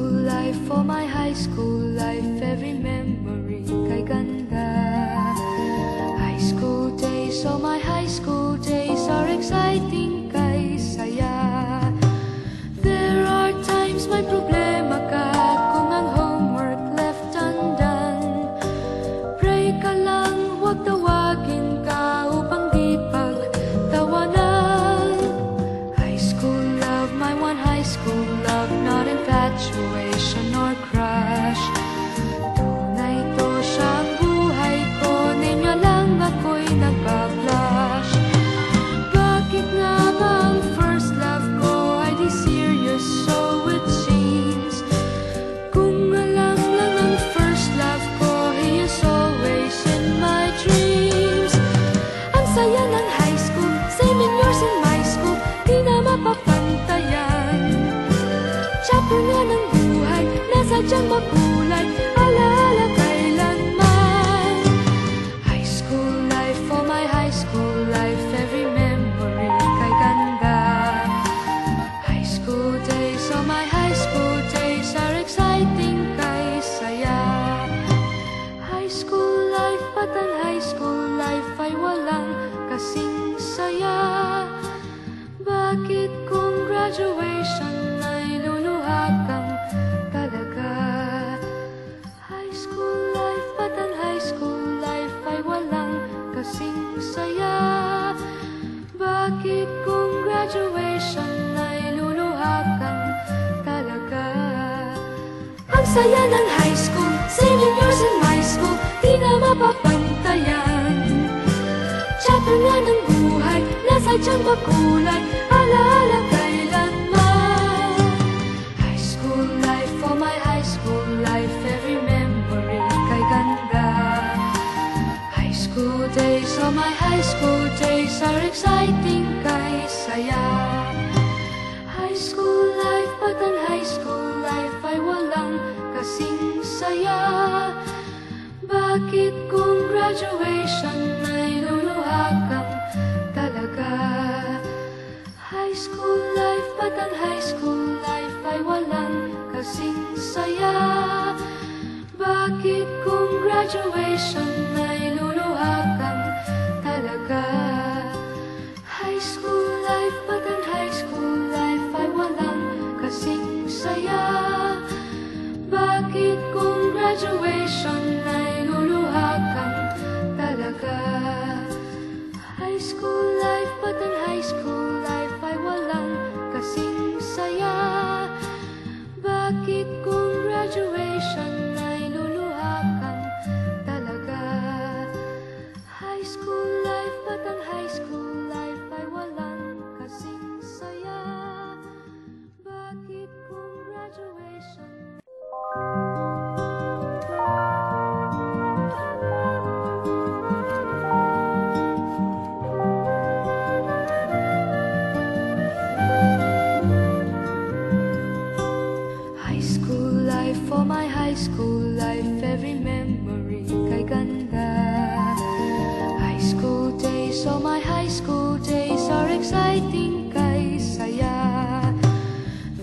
school life, for my high school life, every memory kay ganda. High school days, oh my high school days are exciting kay saya. There are times may problema ka kung ang homework left undone. Pray ka lang, huwag tawagin ka upang di pagtawanan. High school love, my one high school love, not infatuation or crush. Tunay to siyang buhay ko, niya lang ako'y nagpa-blush. Bakit nga ba ang first love ko ay di serious, so it seems? Kung alam lang ang first love ko, he is always in my dreams. Ang saya ng high school, same in yours in my school, di na mapapantayan. Chapter nga ng buhay, nasadyang makulay, alaala kailanman. High school life, for my high school life, every memory kay ganda. High school days, oh my high school days are exciting kay saya. High school life, but ang high school life ay walang kasing saya. Bakit kung graduation ay luluha kang talaga? High school life, but ang high school life ay walang kasing saya. Bakit kung graduation ay luluha kang talaga? Ang saya ng high school, same in yours in my school, di na mapapantayan. Chapter nga ng buhay, nasadyang makulay, alaala kailanman. High school life, for my high school life, every memory kay ganda. High school days, oh my high school days are exciting kay saya. High school life, but ang high school life ay walang kasing saya. Bakit kung graduation ay luluha kang talaga? High school life, but ang high school life ay walang kasing saya. Bakit kung graduation ay luluha kang talaga? High school life, but ang high school life ay walang kasing saya. Bakit kung graduation ay luluha kang talaga? High school life, but ang high school life ay walang kasing saya. Bakit kung graduation ay luluha kang talaga? High school life, but ang high school life ay walang kasing saya. Bakit kung graduation High school life, for my high school life, every memory kay ganda. High school days, oh my high school days are exciting kay saya.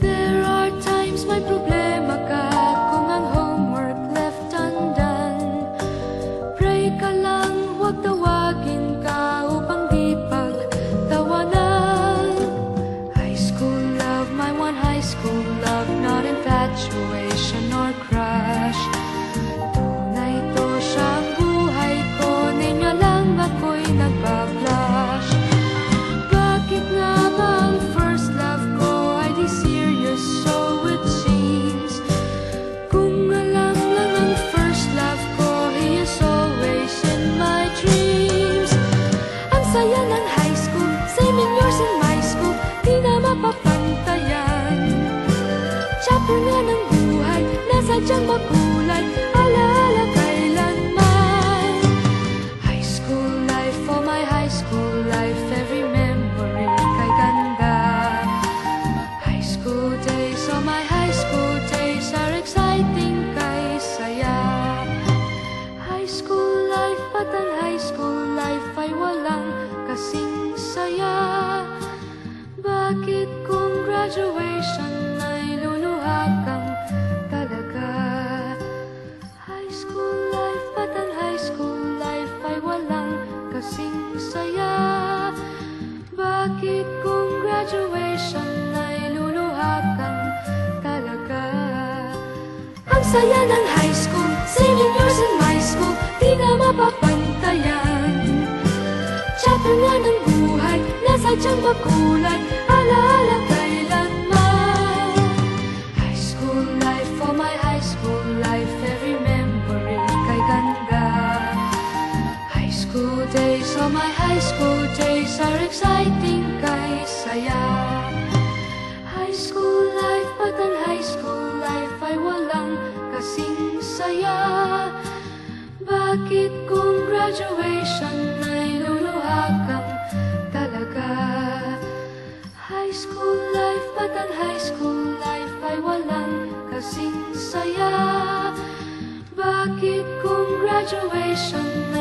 There are times may problema ka kung ang homework left undone. Pray ka lang, huwag tawagin ka upang di pagtawanan. High school love, my one high school love, not infatuation or crush. Tunay to siyang buhay ko, niya lang ako'y nagpa-blush. Bakit nga ba ang first love ko ay di serious, so it seems? Kung alam lang ang first love ko, he is always in my dreams. Ang saya ng high school, same in yours in my school, di na mapapantayan. Chapter nga ng buhay, saya ng high school, 7 years in my school, di na mapapantayan. Chapter nga ng buhay, nasa tiyang makulay, alaala kailanman. High school life, for my high school life, every memory kay ganda. High school days, oh my high school days are exciting kay saya. High school life, but ang high school life ay walang kasing saya. Bakit kung graduation ay luluha kang talaga? High school life, but ang high school life ay walang kasing saya. Bakit kung graduation